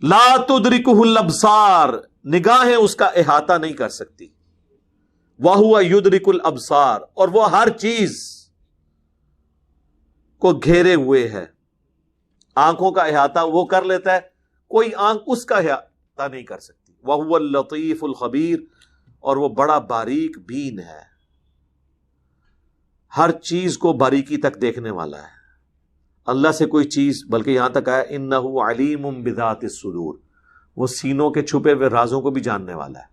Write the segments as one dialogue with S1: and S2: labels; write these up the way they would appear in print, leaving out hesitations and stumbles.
S1: لا تدرکہ الابصار، نگاہیں اس کا احاطہ نہیں کر سکتی، وہو یدرک الابصار، اور وہ ہر چیز کو گھیرے ہوئے ہے. آنکھوں کا احاطہ وہ کر لیتا ہے، کوئی آنکھ اس کا احاطہ نہیں کر سکتی. وہو اللطیف الخبیر، اور وہ بڑا باریک بین ہے، ہر چیز کو باریکی تک دیکھنے والا ہے. اللہ سے کوئی چیز، بلکہ یہاں تک آیا انہ علیم بذات الصدور، وہ سینوں کے چھپے ہوئے رازوں کو بھی جاننے والا ہے.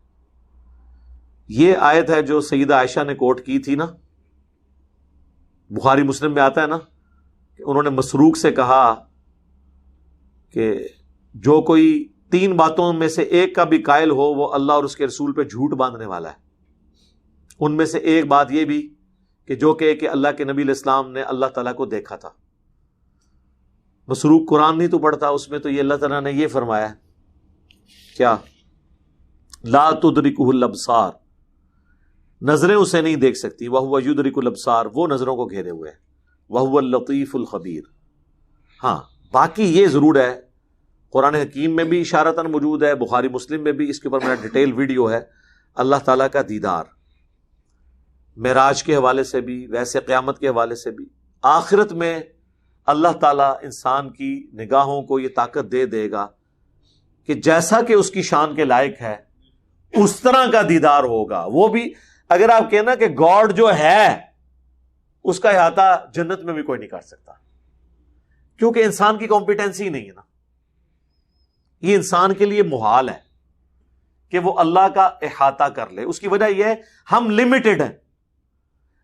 S1: یہ آیت ہے جو سیدہ عائشہ نے کوٹ کی تھی نا، بخاری مسلم میں آتا ہے نا کہ انہوں نے مسروق سے کہا کہ جو کوئی 3 باتوں میں سے ایک کا بھی قائل ہو وہ اللہ اور اس کے رسول پہ جھوٹ باندھنے والا ہے. ان میں سے ایک بات یہ بھی کہ جو کہ اللہ کے نبی علیہ السلام نے اللہ تعالیٰ کو دیکھا تھا. مسروق قرآن نہیں تو پڑھتا، اس میں تو یہ اللہ تعالیٰ نے یہ فرمایا ہے کیا؟ لا تدرکہ الابصار، نظریں اسے نہیں دیکھ سکتی. وہو یدرک الابصار، وہ نظروں کو گھیرے ہوئے ہے. وہو اللطیف الخبیر. ہاں باقی یہ ضرور ہے، قرآن حکیم میں بھی اشارتاً موجود ہے، بخاری مسلم میں بھی اس کے اوپر میرا ڈیٹیل ویڈیو ہے. اللہ تعالیٰ کا دیدار معراج کے حوالے سے بھی، ویسے قیامت کے حوالے سے بھی. آخرت میں اللہ تعالیٰ انسان کی نگاہوں کو یہ طاقت دے دے گا کہ جیسا کہ اس کی شان کے لائق ہے اس طرح کا دیدار ہوگا. وہ بھی اگر آپ کہنا کہ گاڈ جو ہے اس کا احاطہ جنت میں بھی کوئی نہیں کر سکتا، کیونکہ انسان کی کمپیٹنسی نہیں ہے نا. یہ انسان کے لیے محال ہے کہ وہ اللہ کا احاطہ کر لے. اس کی وجہ یہ ہے ہم لمیٹڈ ہیں.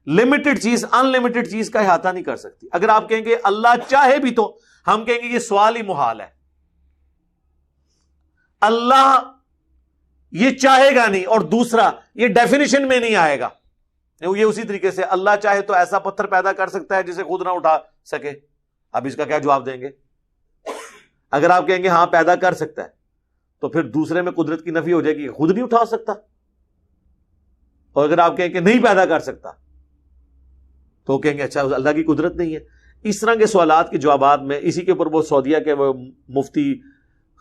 S1: لمیٹڈ چیز ان لمیٹڈ چیز کا احاطہ نہیں کر سکتی. اگر آپ کہیں گے اللہ چاہے بھی تو ہم کہیں گے یہ سوال ہی محال ہے. اللہ یہ چاہے گا نہیں، اور دوسرا یہ ڈیفینیشن میں نہیں آئے گا. یہ اسی طریقے سے اللہ چاہے تو ایسا پتھر پیدا کر سکتا ہے جسے خود نہ اٹھا سکے. اب اس کا کیا جواب دیں گے؟ اگر آپ کہیں گے ہاں پیدا کر سکتا ہے تو پھر دوسرے میں قدرت کی نفی ہو جائے گی، خود نہیں اٹھا سکتا. اور اگر آپ کہیں کہ نہیں پیدا کر سکتا تو کہیں گے اچھا اللہ کی قدرت نہیں ہے. اس طرح کے سوالات کے جوابات میں اسی کے اوپر وہ سعودیہ کے وہ مفتی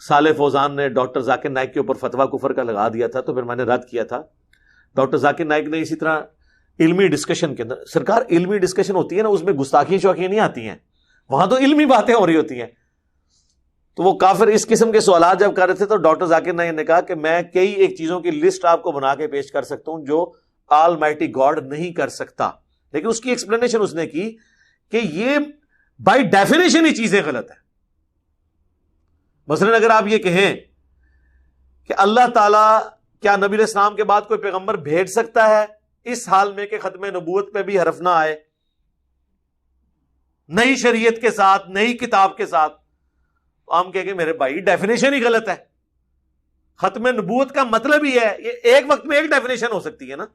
S1: صالح فوزان نے ڈاکٹر ذاکر نائک کے اوپر فتویٰ کفر کا لگا دیا تھا، تو پھر میں نے رد کیا تھا. ڈاکٹر ذاکر نائک نے اسی طرح علمی ڈسکشن کے اندر، سرکار علمی ڈسکشن ہوتی ہے نا، اس میں گستاخی چوکیاں نہیں آتی ہیں، وہاں تو علمی باتیں ہو رہی ہوتی ہیں. تو وہ کافر اس قسم کے سوالات جب کر رہے تھے تو ڈاکٹر ذاکر نائک نے کہا کہ میں کئی ایک چیزوں کی لسٹ آپ کو بنا کے پیش کر سکتا ہوں جو آل مائٹی گاڈ نہیں کر سکتا. لیکن اس کی ایکسپلینیشن اس نے کی کہ یہ بائی ڈیفینیشن ہی چیزیں غلط ہیں. مثلا اگر آپ یہ کہیں کہ اللہ تعالیٰ کیا نبی علیہ السلام کے بعد کوئی پیغمبر بھیج سکتا ہے اس حال میں کہ ختم نبوت پہ بھی حرف نہ آئے، نئی شریعت کے ساتھ، نئی کتاب کے ساتھ، تو ہم کہیں گے میرے بھائی ڈیفینیشن ہی غلط ہے. ختم نبوت کا مطلب ہی ہے یہ ایک وقت میں ایک ڈیفینیشن ہو سکتی ہے نا،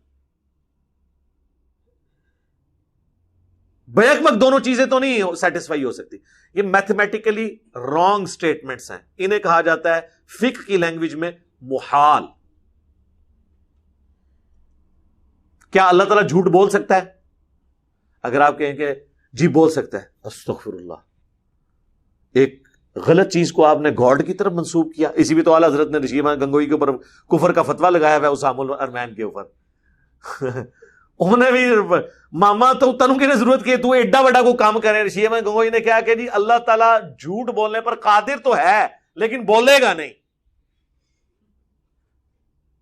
S1: بیک وقت دونوں چیزیں تو نہیں سیٹسفائی ہو سکتی. یہ میتھمیٹیکلی رانگ سٹیٹمنٹس ہیں، انہیں کہا جاتا ہے فقہ کی لینگویج میں محال. کیا اللہ تعالیٰ جھوٹ بول سکتا ہے؟ اگر آپ کہیں کہ جی بول سکتا ہے، استغفر اللہ، ایک غلط چیز کو آپ نے گاڈ کی طرف منسوب کیا. اسی بھی تو اعلیٰ حضرت نے رشی امان گنگوئی کے اوپر کفر کا فتویٰ لگایا ہوا ہے اسام الارمین کے اوپر. انہوں نے بھی ماما تو تنوں کی نے ضرورت کی تو ایڈا بڑا کو کام کرے. رشی امان گنگوئی نے کہا کہ جی اللہ تعالیٰ جھوٹ بولنے پر قادر تو ہے لیکن بولے گا نہیں.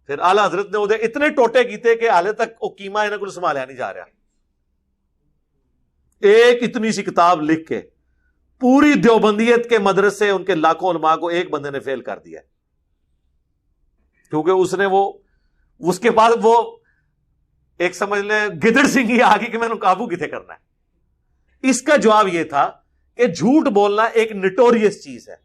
S1: پھر اعلیٰ حضرت نے ادھر اتنے ٹوٹے کیتے کہ حالے تک وہ قیمہ انہیں کو سنبھالیا نہیں جا رہا. ایک اتنی سی کتاب لکھ کے پوری دیوبندیت کے مدرسے ان کے لاکھوں علماء کو ایک بندے نے فیل کر دیا، کیونکہ اس نے وہ اس کے بعد وہ ایک سمجھ لیں گدڑ سنگھ ہی آگے کہ میں نے قابو کتنے کرنا ہے. اس کا جواب یہ تھا کہ جھوٹ بولنا ایک نٹوریس چیز ہے.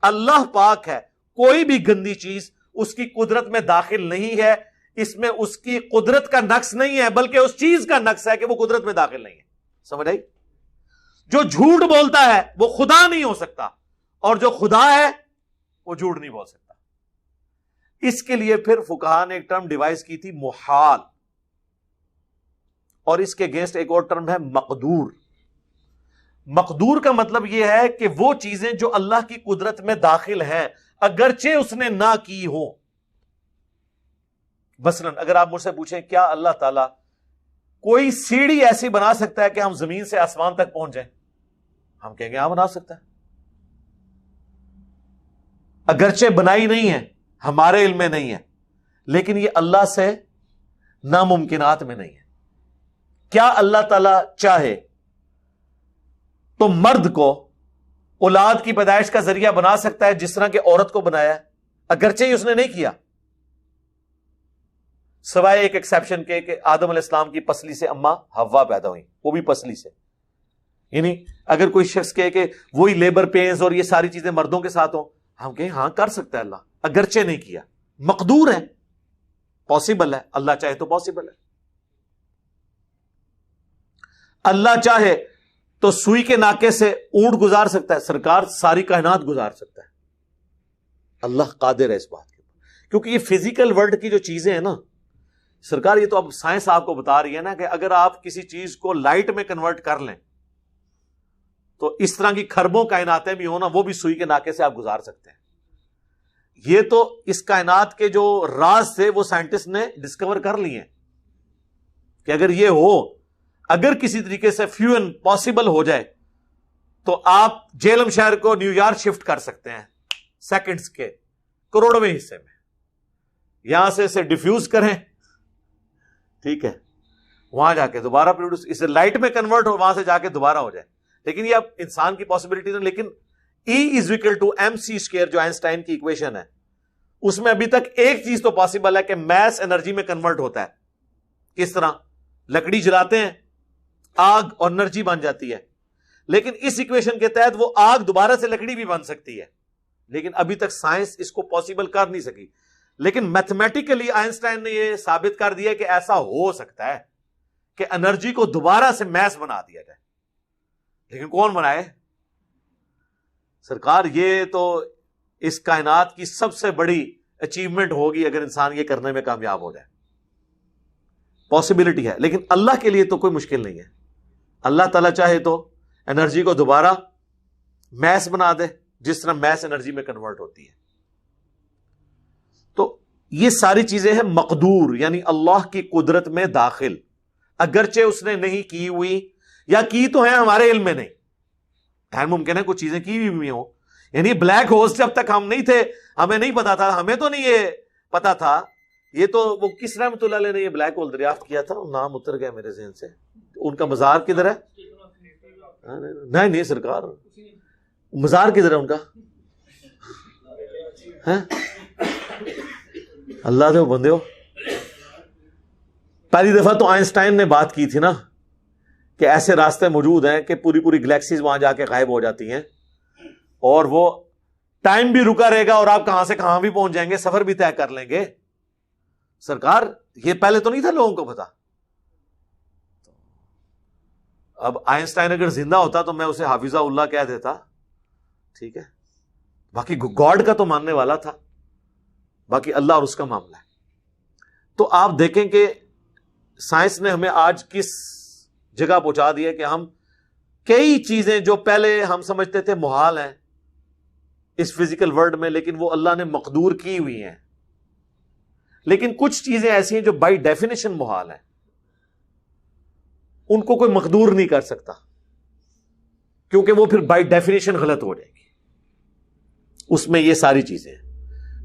S1: اللہ پاک ہے، کوئی بھی گندی چیز اس کی قدرت میں داخل نہیں ہے. اس میں اس کی قدرت کا نقص نہیں ہے بلکہ اس چیز کا نقص ہے کہ وہ قدرت میں داخل نہیں ہے. سمجھ آئی؟ جو جھوٹ بولتا ہے وہ خدا نہیں ہو سکتا، اور جو خدا ہے وہ جھوٹ نہیں بول سکتا. اس کے لیے پھر فقہاء نے ایک ٹرم ڈیوائز کی تھی محال، اور اس کے اگینسٹ ایک اور ٹرم ہے مقدور. مقدور کا مطلب یہ ہے کہ وہ چیزیں جو اللہ کی قدرت میں داخل ہیں اگرچہ اس نے نہ کی ہو. مثلاً اگر آپ مجھ سے پوچھیں کیا اللہ تعالیٰ کوئی سیڑھی ایسی بنا سکتا ہے کہ ہم زمین سے آسمان تک پہنچ جائیں؟ ہم کہیں گے ہاں بنا سکتا ہے. اگرچہ بنائی نہیں ہے، ہمارے علم میں نہیں ہے، لیکن یہ اللہ سے ناممکنات میں نہیں ہے. کیا اللہ تعالیٰ چاہے تو مرد کو اولاد کی پیدائش کا ذریعہ بنا سکتا ہے جس طرح کہ عورت کو بنایا ہے؟ اگرچہ اس نے نہیں کیا، سوائے ایک ایکسیپشن کے کہ آدم علیہ السلام کی پسلی سے اماں حوا پیدا ہوئی، وہ بھی پسلی سے. یعنی اگر کوئی شخص کہے کہ وہی لیبر پینز اور یہ ساری چیزیں مردوں کے ساتھ ہوں، ہم کہیں ہاں کر سکتا ہے اللہ، اگرچہ نہیں کیا، مقدور ہے، پاسبل ہے. اللہ چاہے تو پاسبل ہے. اللہ چاہے تو سوئی کے ناکے سے اونٹ گزار سکتا ہے، سرکار ساری کائنات گزار سکتا ہے. اللہ قادر ہے اس بات کے اوپر، کیونکہ یہ فزیکل ورلڈ کی جو چیزیں ہیں نا سرکار، یہ تو اب سائنس آپ کو بتا رہی ہے نا کہ اگر آپ کسی چیز کو لائٹ میں کنورٹ کر لیں تو اس طرح کی کھربوں کائناتیں بھی ہوں نا، وہ بھی سوئی کے ناکے سے آپ گزار سکتے ہیں. یہ تو اس کائنات کے جو راز تھے وہ سائنٹسٹ نے ڈسکور کر لیے ہیں کہ اگر یہ ہو، اگر کسی طریقے سے فیوژن پاسبل ہو جائے تو آپ جیلم شہر کو نیو یارک شفٹ کر سکتے ہیں سیکنڈز کے کروڑویں حصے میں. یہاں سے اسے ڈیفیوز کریں، ٹھیک ہے، وہاں جا کے دوبارہ پروڈیوس، اسے لائٹ میں کنورٹ ہو، وہاں سے جا کے دوبارہ ہو جائے. لیکن یہ اب انسان کی پاسبلٹی نہیں. لیکن E=mc² جو آئنسٹائن کی ایکویشن ہے، اس میں ابھی تک ایک چیز تو پاسبل ہے کہ میس انرجی میں کنورٹ ہوتا ہے. کس طرح؟ لکڑی جلاتے ہیں، آگ اور انرجی بن جاتی ہے. لیکن اس ایکویشن کے تحت وہ آگ دوبارہ سے لکڑی بھی بن سکتی ہے. لیکن ابھی تک سائنس اس کو پاسبل کر نہیں سکی. لیکن میتھمیٹیکلی آئنسٹائن نے یہ ثابت کر دیا کہ ایسا ہو سکتا ہے کہ انرجی کو دوبارہ سے میس بنا دیا جائے. لیکن کون بنائے؟ سرکار یہ تو اس کائنات کی سب سے بڑی اچیومنٹ ہوگی اگر انسان یہ کرنے میں کامیاب ہو جائے. پاسبلٹی ہے، لیکن اللہ کے لیے تو کوئی مشکل نہیں ہے. اللہ تعالیٰ چاہے تو انرجی کو دوبارہ میس بنا دے جس طرح میس انرجی میں کنورٹ ہوتی ہے. تو یہ ساری چیزیں ہیں مقدور، یعنی اللہ کی قدرت میں داخل، اگرچہ اس نے نہیں کی ہوئی یا کی تو ہیں ہمارے علم میں نہیں. خیر ممکن ہے کچھ چیزیں کی ہوئی ہوں. یعنی بلیک ہولز جب تک ہم نہیں تھے ہمیں نہیں پتا تھا، ہمیں تو نہیں یہ پتا تھا. یہ تو وہ کس رحمت اللہ علیہ نے یہ بلیک ہول دریافت کیا تھا، نام اتر گیا میرے ذہن سے. ان کا مزار کدھر ہے؟ نہیں سرکار، مزار کدھر ہے ان کا؟ اللہ دے بندے ہو. پہلی دفعہ تو آئنسٹائن نے بات کی تھی نا کہ ایسے راستے موجود ہیں کہ پوری پوری گلیکسیز وہاں جا کے غائب ہو جاتی ہیں اور وہ ٹائم بھی رکا رہے گا اور آپ کہاں سے کہاں بھی پہنچ جائیں گے، سفر بھی طے کر لیں گے. سرکار یہ پہلے تو نہیں تھا لوگوں کو پتا. اب آئنسٹائن اگر زندہ ہوتا تو میں اسے حافظہ اللہ کہہ دیتا، ٹھیک ہے. باقی گاڈ کا تو ماننے والا تھا، باقی اللہ اور اس کا معاملہ ہے. تو آپ دیکھیں کہ سائنس نے ہمیں آج کس جگہ پہنچا دیا کہ ہم کئی چیزیں جو پہلے ہم سمجھتے تھے محال ہیں اس فزیکل ورلڈ میں، لیکن وہ اللہ نے مقدور کی ہوئی ہیں. لیکن کچھ چیزیں ایسی ہیں جو بائی ڈیفینیشن محال ہیں، ان کو کوئی مقدور نہیں کر سکتا کیونکہ وہ پھر بائی ڈیفینیشن غلط ہو جائے گی. اس میں یہ ساری چیزیں ہیں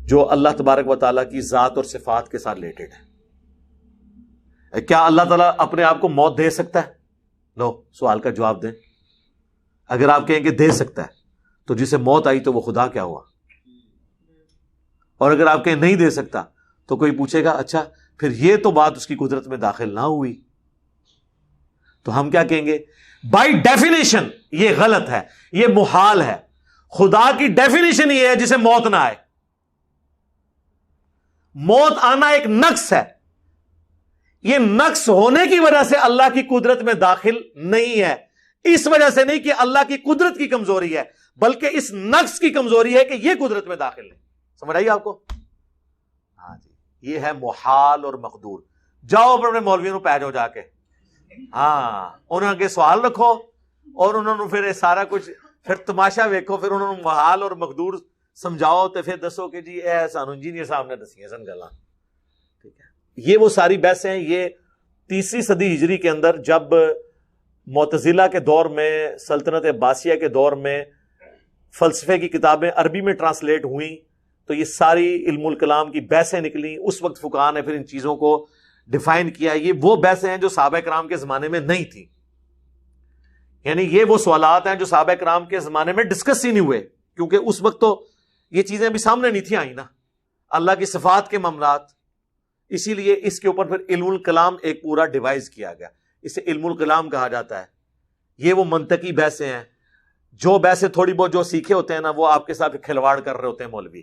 S1: جو اللہ تبارک و تعالیٰ کی ذات اور صفات کے ساتھ ریلیٹڈ ہے. کیا اللہ تعالیٰ اپنے آپ کو موت دے سکتا ہے؟ لو سوال کا جواب دیں. اگر آپ کہیں کہ دے سکتا ہے تو جسے موت آئی تو وہ خدا کیا ہوا؟ اور اگر آپ کہیں نہیں دے سکتا تو کوئی پوچھے گا اچھا پھر یہ تو بات اس کی قدرت میں داخل نہ ہوئی. تو ہم کیا کہیں گے؟ بائی ڈیفینیشن یہ غلط ہے، یہ محال ہے. خدا کی ڈیفینیشن یہ ہے جسے موت نہ آئے. موت آنا ایک نقص ہے. یہ نقص ہونے کی وجہ سے اللہ کی قدرت میں داخل نہیں ہے، اس وجہ سے نہیں کہ اللہ کی قدرت کی کمزوری ہے، بلکہ اس نقص کی کمزوری ہے کہ یہ قدرت میں داخل نہیں. سمجھ آئی آپ کو؟ ہاں جی، یہ ہے محال اور مقدور. جاؤ اپنے مولویوں کو پہ جاؤ جا کے، ہاں انہوں کے سوال رکھو اور انہوں نے پھر سارا کچھ پھر تماشا ویکھو، پھر انہوں نے محال اور مقدور سمجھاؤ تو پھر دسو کہ جی اے سانو انجینئر صاحب نے دسی سن گلاں. ٹھیک ہے، یہ وہ ساری بحثیں ہیں. یہ 3 صدی ہجری کے اندر جب معتزلہ کے دور میں، سلطنت عباسیہ کے دور میں فلسفے کی کتابیں عربی میں ٹرانسلیٹ ہوئیں تو یہ ساری علم الکلام کی بحثیں نکلیں. اس وقت فقہاء نے پھر ان چیزوں کو ڈیفائن کیا. یہ وہ بحثیں ہیں جو صحابہ کرام کے زمانے میں نہیں تھیں. یعنی یہ وہ سوالات ہیں جو صحابہ کرام کے زمانے میں ڈسکس ہی نہیں ہوئے، کیونکہ اس وقت تو یہ چیزیں ابھی سامنے نہیں تھیں آئی نا، اللہ کی صفات کے معاملات. اسی لیے اس کے اوپر پھر علم الکلام ایک پورا ڈیوائز کیا گیا. اسے علم الکلام کہا جاتا ہے. یہ وہ منطقی بحثیں ہیں. جو بحثیں تھوڑی بہت جو سیکھے ہوتے ہیں نا، وہ آپ کے ساتھ کھلواڑ کر رہے ہوتے ہیں مولوی.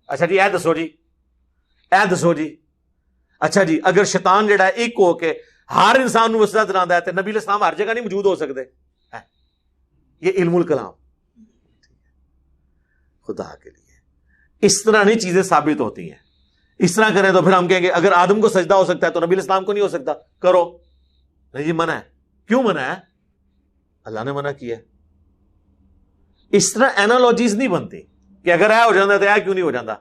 S1: اچھا جی اے دسو جی، اے دسو جی. اچھا جی اگر شیطان جڑا ہے ایک ہو کے ہر انسان نو وسوسہ دلاتا ہے تو نبی علیہ السلام ہر جگہ نہیں موجود ہو سکتے. یہ علم الکلام خدا کے لیے اس طرح نہیں چیزیں ثابت ہوتی ہیں. اس طرح کریں تو پھر ہم کہیں گے اگر آدم کو سجدہ ہو سکتا ہے تو نبی علیہ السلام کو نہیں ہو سکتا. کرو نہیں جی، منع ہے. کیوں منع ہے؟ اللہ نے منع کیا ہے. اس طرح اینالوجیز نہیں بنتی کہ اگر ایہ ہو جاتا تو ایہ کیوں نہیں ہو جاتا.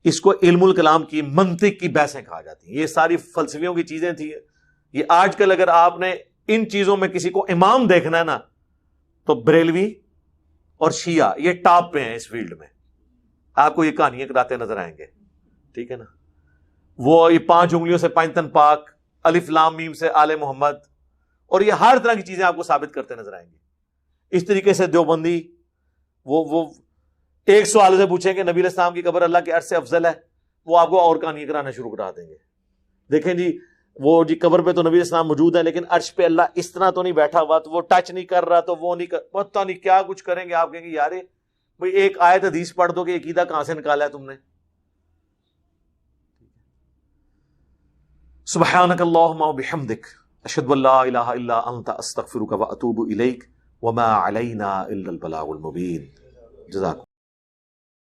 S1: اس کو علم الکلام کی منطق کی بحثیں کہا جاتی ہیں. یہ ساری فلسفیوں کی چیزیں تھیں. یہ آج کل اگر آپ نے ان چیزوں میں کسی کو امام دیکھنا ہے نا تو بریلوی اور شیعہ یہ ٹاپ پہ ہیں اس فیلڈ میں. آپ کو یہ کہانیاں کراتے نظر آئیں گے. ٹھیک ہے نا، وہ یہ 5 انگلیوں سے 5 تن پاک، الف لام میم سے آل محمد، اور یہ ہر طرح کی چیزیں آپ کو ثابت کرتے نظر آئیں گے. اس طریقے سے دیوبندی وہ ایک سوال سے پوچھیں کہ نبی علیہ السلام کی قبر اللہ کے عرش سے افضل ہے، وہ آپ کو اور کہانیاں کرانا شروع کرا دیں گے. دیکھیں جی وہ جی قبر پہ تو نبی علیہ السلام موجود ہے لیکن عرش پہ اللہ اس طرح تو نہیں بیٹھا ہوا، تو وہ ٹچ نہیں کر رہا، تو وہ نہیں پتہ نہیں کیا کچھ کریں گے. آپ کہیں گے یار بھئی ایک آیت حدیث پڑھ دو کہ عقیدہ کہاں سے نکالا ہے تم نے. سبحانک اللہم وبحمدک اشہد ان لا الہ الا انت استغفرک واتوب الیک وما علینا الا البلاغ المبین. جزاکم